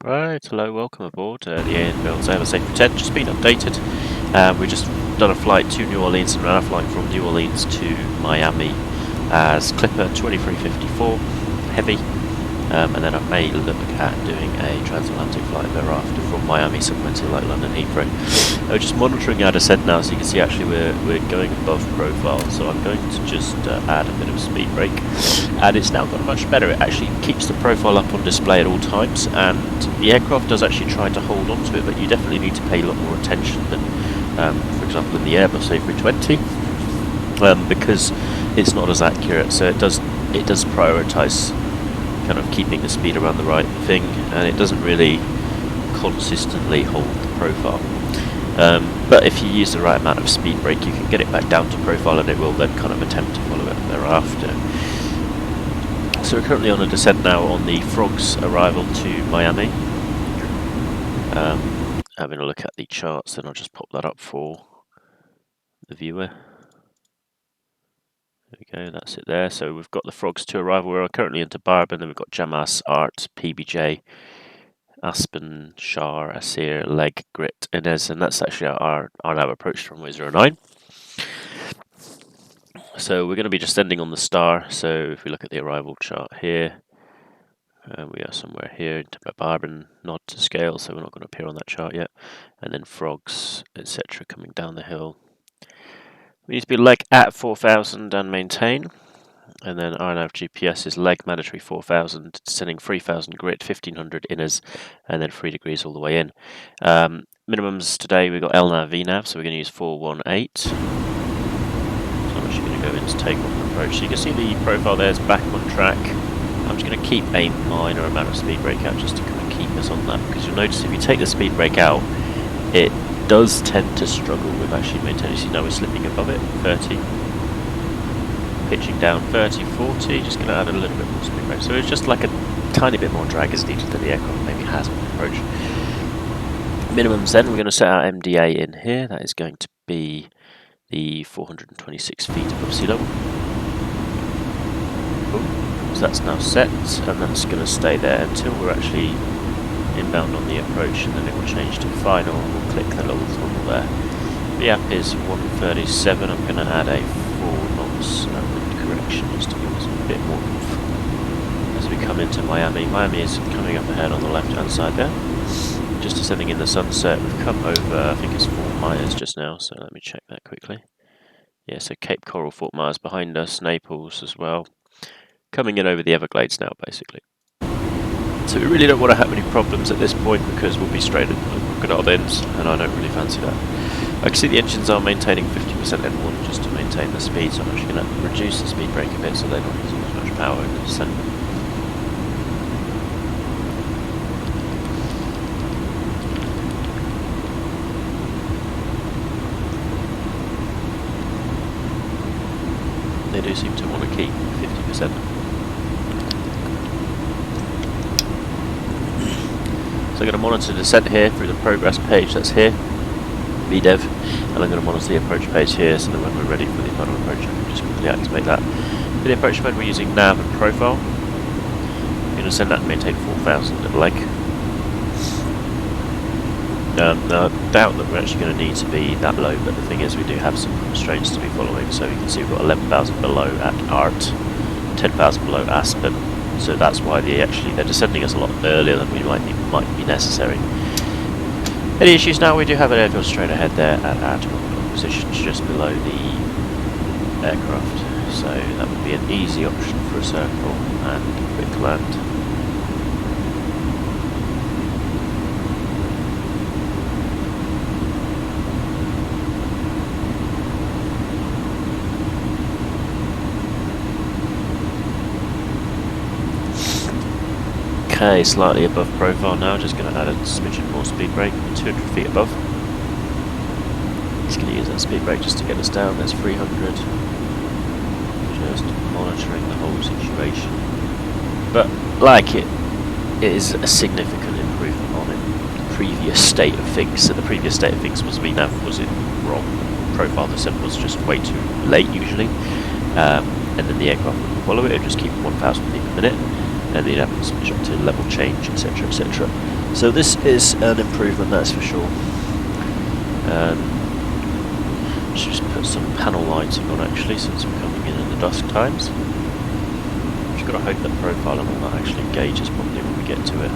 Right, hello, welcome aboard the Inibuilds A310, just been updated. We just done a flight to New Orleans and ran a flight from New Orleans to Miami as Clipper 2354 Heavy, and then I may look at doing a transatlantic flight thereafter from Miami somewhere to like London Heathrow. We're just monitoring our descent now, so you can see actually we're going above profile, so I'm going to just add a bit of speed brake, and it's now got much better. It actually keeps the profile up on display at all times, and the aircraft does actually try to hold on to it, but you definitely need to pay a lot more attention than, for example, in the Airbus A320, because it's not as accurate. So it does prioritise kind of keeping the speed around the right thing, and it doesn't really consistently hold the profile. But if you use the right amount of speed brake, you can get it back down to profile, and it will then kind of attempt to follow it thereafter. So we're currently on a descent now on the Frog's arrival to Miami. Having a look at the charts, then I'll just pop that up for the viewer. There we go, that's it there. So we've got the Frogs to arrival. We're currently into Barb, and then we've got Jamas, Art, PBJ, Aspen, Shar, Asir, Leg, Grit, Inez, and that's actually our RNAV approach from 09. So we're going to be descending on the star. So if we look at the arrival chart here, we are somewhere here into Barbon, nod to scale, so we're not going to appear on that chart yet. And then Frogs, etc., coming down the hill. We need to be leg at 4,000 and maintain. And then RNAV GPS is leg mandatory 4,000, descending 3,000 grit, 1,500 inners, and then 3 degrees all the way in. Minimums today, we've got LNAV, VNAV, so we're going to use 418. So I'm actually going to go into takeoff approach. So you can see the profile there is back on track. I'm just going to keep a minor amount of speed brake out just to kind of keep us on that, because you'll notice if you take the speed brake out, it does tend to struggle with actually maintaining. See, now we're slipping above it, 30. Pitching down 30, 40, just going to add a little bit more speed brake. So it's just like a tiny bit more drag is needed than the aircraft maybe has on the approach. Minimums then, we're going to set our MDA in here. That is going to be the 426 feet above sea level. Cool. So that's now set, and that's going to stay there until we're actually inbound on the approach, and then it will change to final, and we'll click the little throttle there. The app is 137, I'm going to add a 4 knots correction just to give us a bit more as we come into Miami. Miami is coming up ahead on the left hand side there. Just descending in the sunset, we've come over, I think it's Fort Myers just now, so let me check that quickly. Yeah, so Cape Coral, Fort Myers behind us, Naples as well. Coming in over the Everglades now, basically. So we really don't want to have any problems at this point because we'll be straight at the crocodile bends, and I don't really fancy that. I can see the engines are maintaining 50% N1 just to maintain the speed, so I'm actually going to reduce the speed brake a bit so they're not using as much power in the descent. They do seem to want to keep 50%. So I'm going to monitor the descent here through the progress page that's here, VNAV, and I'm going to monitor the approach page here so that when we're ready for the final approach I can just quickly activate that. For the approach mode we're using nav and profile. I'm going to send that and maintain 4,000 at leg. Now I doubt that we're actually going to need to be that low, but the thing is we do have some constraints to be following, so you can see we've got 11,000 below at Art, 10,000 below Aspen, so that's why they're descending us a lot earlier than we might be necessary. Any issues now? We do have an airfield straight ahead there at our top position just below the aircraft, so that would be an easy option for a circle and a quick land. Okay, slightly above profile now, just going to add a smidgen more speed brake, 200 feet above. Just going to use that speed brake just to get us down, there's 300. Just monitoring the whole situation. But, like it is a significant improvement on the previous state of things. So the previous state of things was VNAV was it wrong, profile descent was just way too late usually. And then the aircraft wouldn't follow it, it would just keep 1,000 feet per minute. and the happens to level change, etc., etc. So this is an improvement, that's for sure. Let's just put some panel lighting on actually, since we're coming in the dusk times. Just got to hope that profile and all that actually engages properly when we get to it.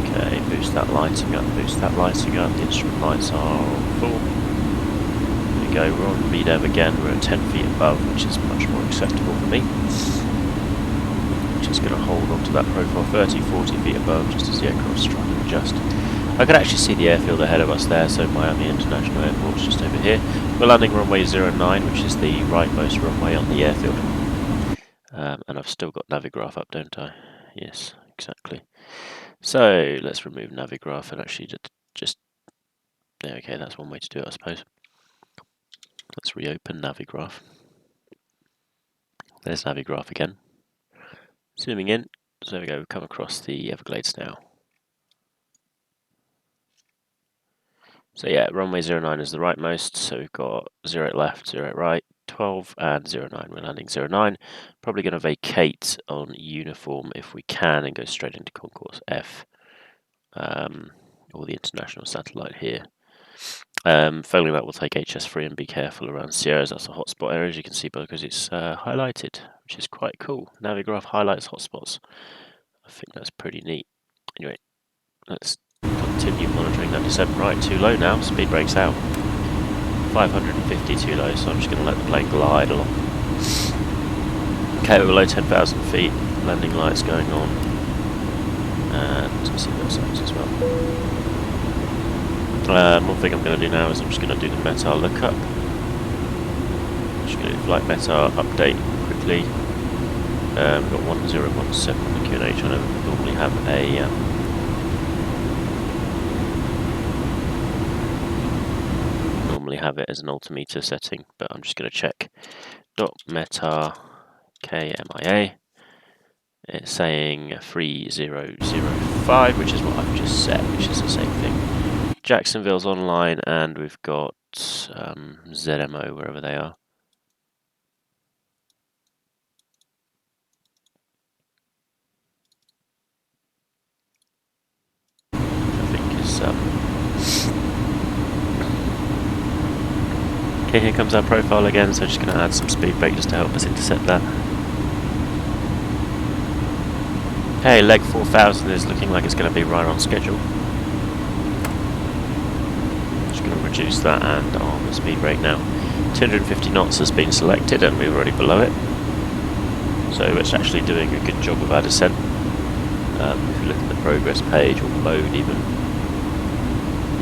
Okay, boost that lighting up, boost that lighting up. The instrument lights are full. There we go, we're on VNAV again, we're at 10 feet above, which is much more acceptable for me. Just going to hold on to that profile 30, 40 feet above, just as the aircraft's trying to adjust. I could actually see the airfield ahead of us there, so Miami International Airport's just over here. We're landing runway 09, which is the rightmost runway on the airfield. And I've still got Navigraph up, don't I? Yes, exactly. So let's remove Navigraph and actually just yeah, okay, that's one way to do it, I suppose. Let's reopen Navigraph. There's Navigraph again. Zooming in, so there we go, we've come across the Everglades now. So yeah, runway 09 is the rightmost, so we've got 08 left, 08 right, 12 and 09. We're landing 09. Probably going to vacate on uniform if we can and go straight into Concourse F, or the international satellite here. Failing that, we'll take HS3 and be careful around Sierras. That's a hotspot area, as you can see, because it's highlighted, which is quite cool. Navigraph highlights hotspots. I think that's pretty neat. Anyway, let's continue monitoring that descent. Right, too low now, speed brakes out. 550 too low, so I'm just going to let the plane glide along. Okay, we're below 10,000 feet, landing lights going on, and some seatbelt signs as well. One thing I'm going to do now is I'm just going to do the METAR lookup. I'm just going to do flight METAR update quickly. We've got 1017 on the QNH. I know we normally have a it as an altimeter setting, but I'm just going to check .METAR KMIA. It's saying 3005, which is what I've just set, which is the same thing. Jacksonville's online, and we've got ZMO wherever they are. I think is okay, here comes our profile again, so just going to add some speed brake just to help us intercept that. Okay, leg 4000 is looking like it's going to be right on schedule. Just going to reduce that and arm the speed brake now. 250 knots has been selected and we're already below it. So it's actually doing a good job of our descent. If you look at the progress page, or load even,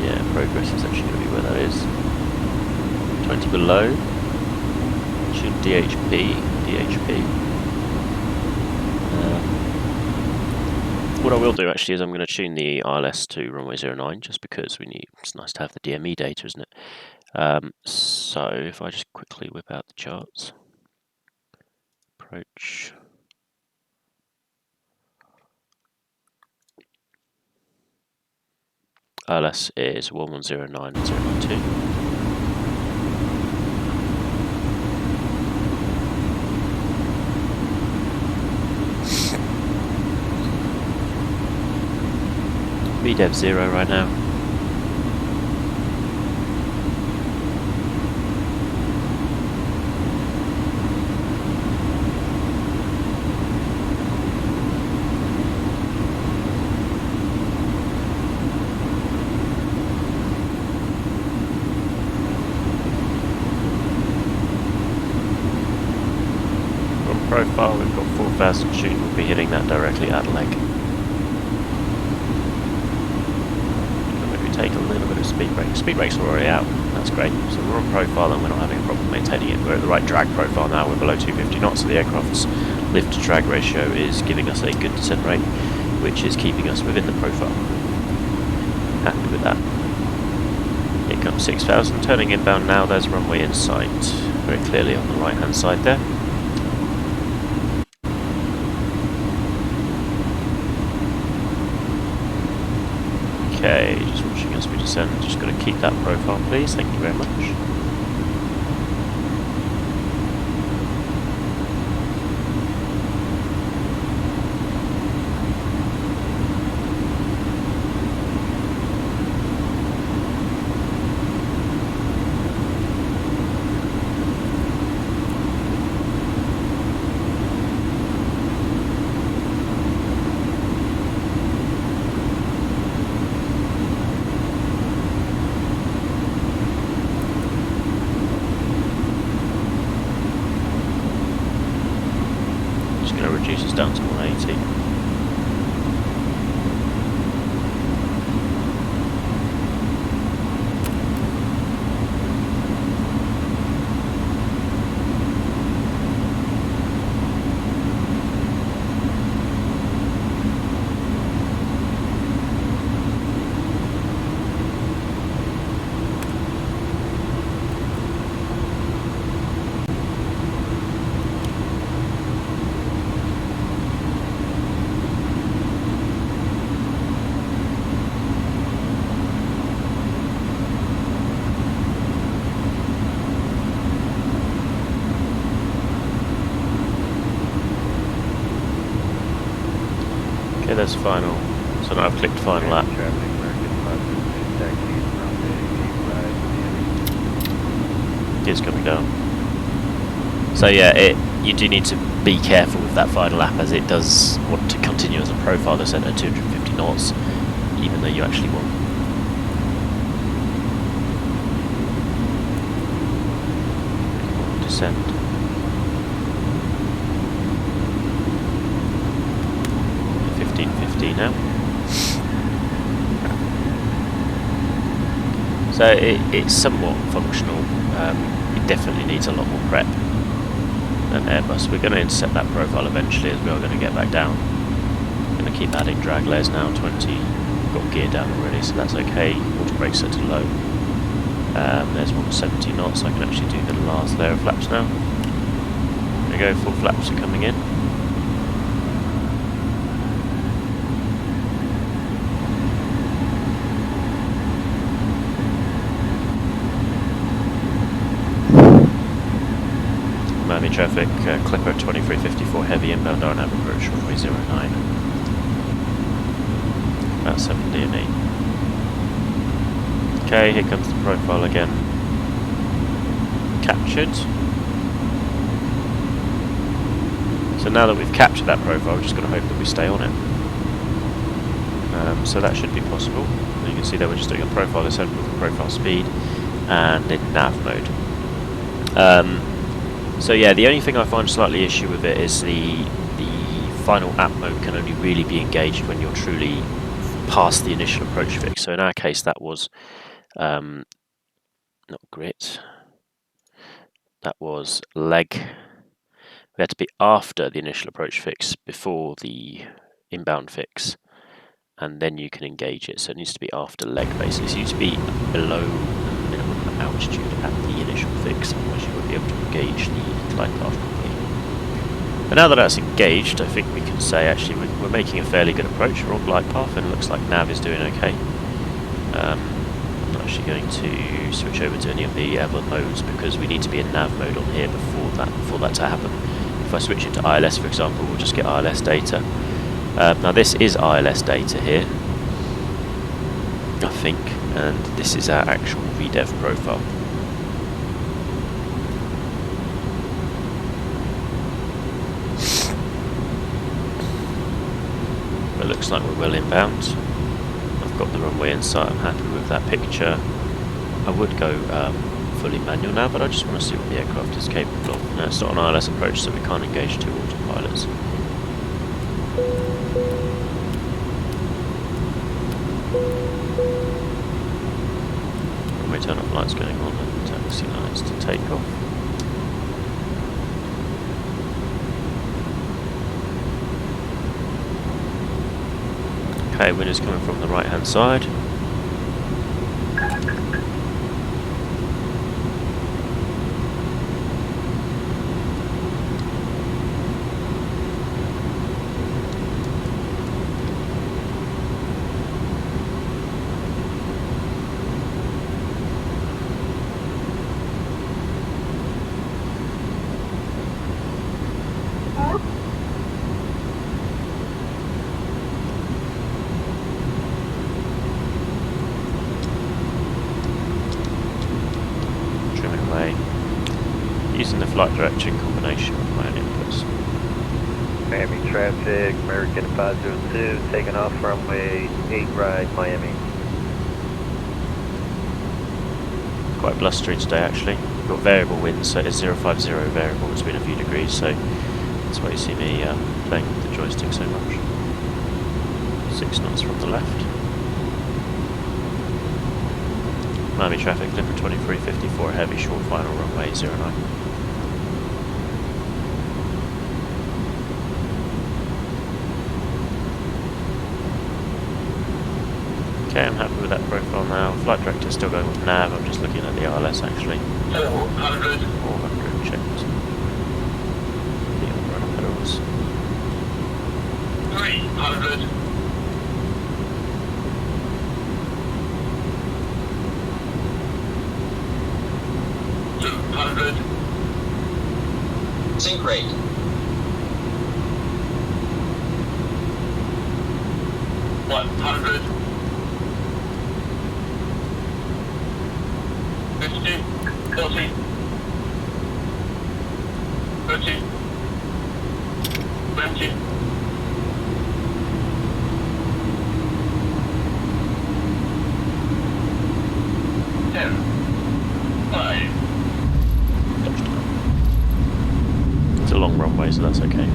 yeah, progress is actually going to be where that is. 20 below, tune DHP. What I will do actually is I'm going to tune the ILS to runway 09 just because it's nice to have the DME data, isn't it? So if I just quickly whip out the charts, approach. ILS is 1109.092. VDEV 0 right now. On profile, we've got 4000 tune, we'll be hitting that directly at leg. Take a little bit of speed brake. Speed brakes are already out, that's great. So we're on profile and we're not having a problem maintaining it. We're at the right drag profile now, we're below 250 knots, so the aircraft's lift to drag ratio is giving us a good descent rate, which is keeping us within the profile. Happy with that. Here comes 6000, turning inbound now, there's runway in sight, very clearly on the right hand side there. Okay, just watching as we descend, just got to keep that profile please, thank you very much. there's final. So now I've clicked final lap. Gears coming down. So yeah, you do need to be careful with that final lap, as it does want to continue as a profile descent at 250 knots, even though you actually want. Descend. Now. So it's somewhat functional. It definitely needs a lot more prep than Airbus. We're going to intercept that profile eventually, as we are going to get back down. I'm going to keep adding drag layers now. 20, got gear down already, so that's okay. Water brake set to low. There's 170 knots. I can actually do the last layer of flaps now. There we go. Full flaps are coming in. Miami traffic, Clipper 2354 heavy inbound RNAV approach runway 09. About 70 and 8. Okay, here comes the profile again. Captured. So now that we've captured that profile, we're just going to hope that we stay on it. So that should be possible. And you can see that we're just doing a profile descent with a profile speed and in nav mode. So yeah, the only thing I find slightly issue with it is the final app mode can only really be engaged when you're truly past the initial approach fix. So in our case, that was not grit. That was leg. We had to be after the initial approach fix, before the inbound fix, and then you can engage it. So it needs to be after leg, basically. So you need to be below the minimum altitude at the initial fix, otherwise you won't be able to engage the glide path properly. But now that that's engaged, I think we can say actually we're making a fairly good approach. We're on glide path, and it looks like nav is doing okay. I'm not actually going to switch over to any of the other modes, because we need to be in nav mode on here before that to happen. If I switch into ILS, for example, we'll just get ILS data. Now this is ILS data here, I think, and this is our actual VNAV profile. It looks like we're well inbound. I've got the runway in sight, I'm happy with that picture. I would go fully manual now, but I just want to see what the aircraft is capable of. Now, it's not an ILS approach, so we can't engage two autopilots. Runway turn off lights going on and taxi lights to take off. Okay, wind is coming from the right hand side. Using the flight direction combination with my own inputs. Miami traffic, American 502, taking off runway 8 right, Miami. Quite blustery today actually. We've got variable winds, so it's 050 variable between a few degrees, so that's why you see me playing with the joystick so much. 6 knots from the left. Miami traffic, Clipper 2354 heavy, short final runway 09. Okay, I'm happy with that profile now. Flight director is still going with nav, I'm just looking at the ILS actually. 400. 400 checked. The rudder pedals. 300. Sync rate. 100. 50. 40. 30. 20. 10. 5. It's a long runway, so that's okay.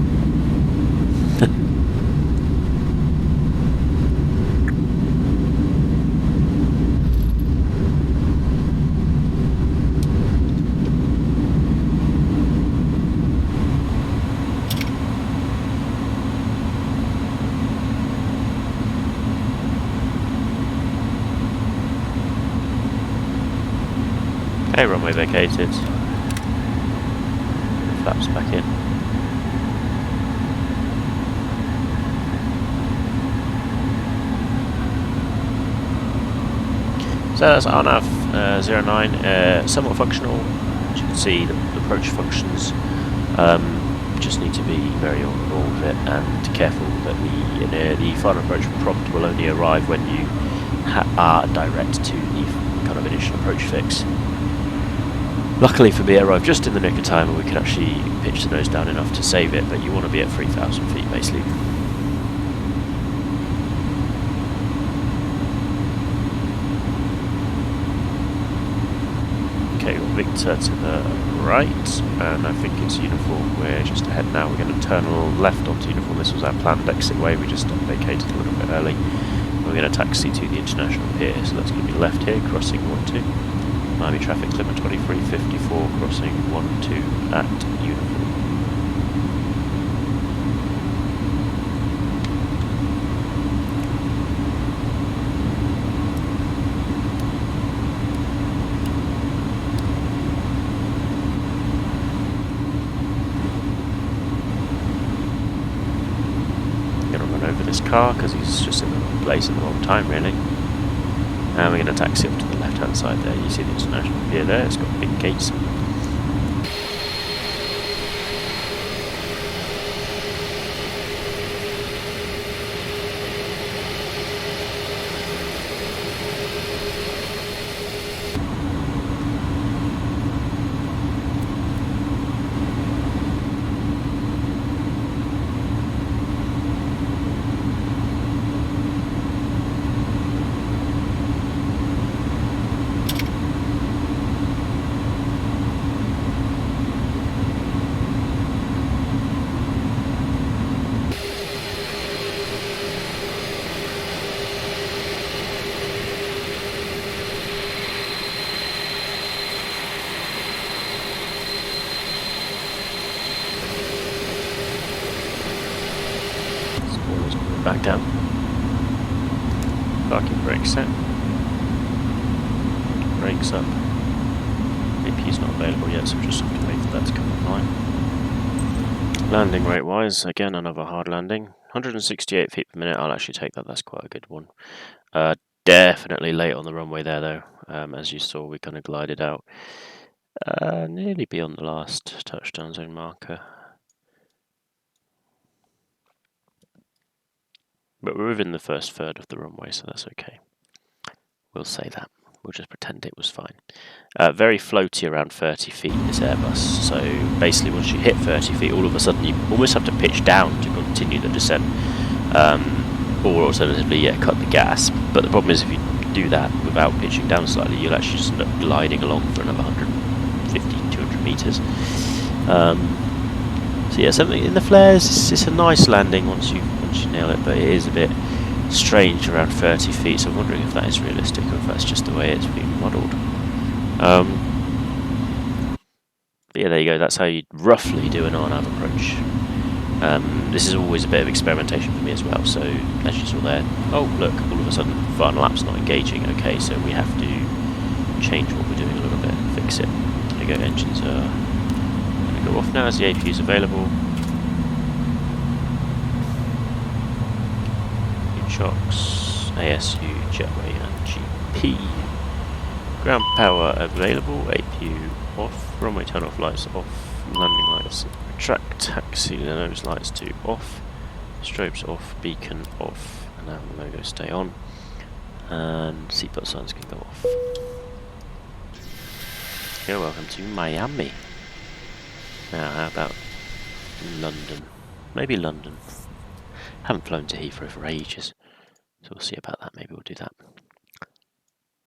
Okay, runway vacated. Flaps back in. So that's RNAV 09, somewhat functional. As you can see, the approach functions. Just need to be very on board with it and careful that the final approach prompt will only arrive when you are direct to the kind of initial approach fix. Luckily for me, it arrived just in the nick of time and we could actually pitch the nose down enough to save it, but you want to be at 3,000 feet basically. Okay, well, Victor to the right, and I think it's uniform. We're just ahead now. We're going to turn left onto uniform. This was our planned exit way. We just vacated a little bit early. We're going to taxi to the international pier, so that's going to be left here, crossing 12. Miami traffic limit 2354, crossing 12 at uniform. I'm going to run over this car because he's just in the wrong place at the wrong time, really. And we're going to taxi up to the left hand side there. You see the international pier there, it's got big gates. Back down. Parking brake set. Brakes up. AP's not available yet, so we just have to wait for that to come online. Landing rate wise, again another hard landing. 168 feet per minute, I'll actually take that, that's quite a good one. Definitely late on the runway there though. As you saw, we kind of glided out. Nearly beyond the last touchdown zone marker. But we're within the first third of the runway, so that's okay. We'll say that. We'll just pretend it was fine. Very floaty around 30 feet, this Airbus. So basically once you hit 30 feet, all of a sudden you almost have to pitch down to continue the descent. Or alternatively, yeah, cut the gas. But the problem is if you do that without pitching down slightly, you'll actually just end up gliding along for another 150, 200 meters. So yeah, something in the flares, it's a nice landing once you nail it, but it is a bit strange around 30 feet, so I'm wondering if that is realistic or if that's just the way it's been modelled. But yeah, there you go, that's how you roughly do an RNAV approach. This is always a bit of experimentation for me as well, so as you saw there, oh look, all of a sudden final lap's not engaging. Okay, so we have to change what we're doing a little bit, fix it. There you go, engines are going to go off now as the AP is available. Shocks, ASU, jetway and GP. Ground power available, APU off, runway turn off lights off, landing lights retract, taxi nose lights to off, strobes off, beacon off, and now the logo stay on, and seatbelt signs can go off. You're welcome to Miami. Now, how about London? Maybe London. Haven't flown to Heathrow for ages, so we'll see about that. Maybe we'll do that.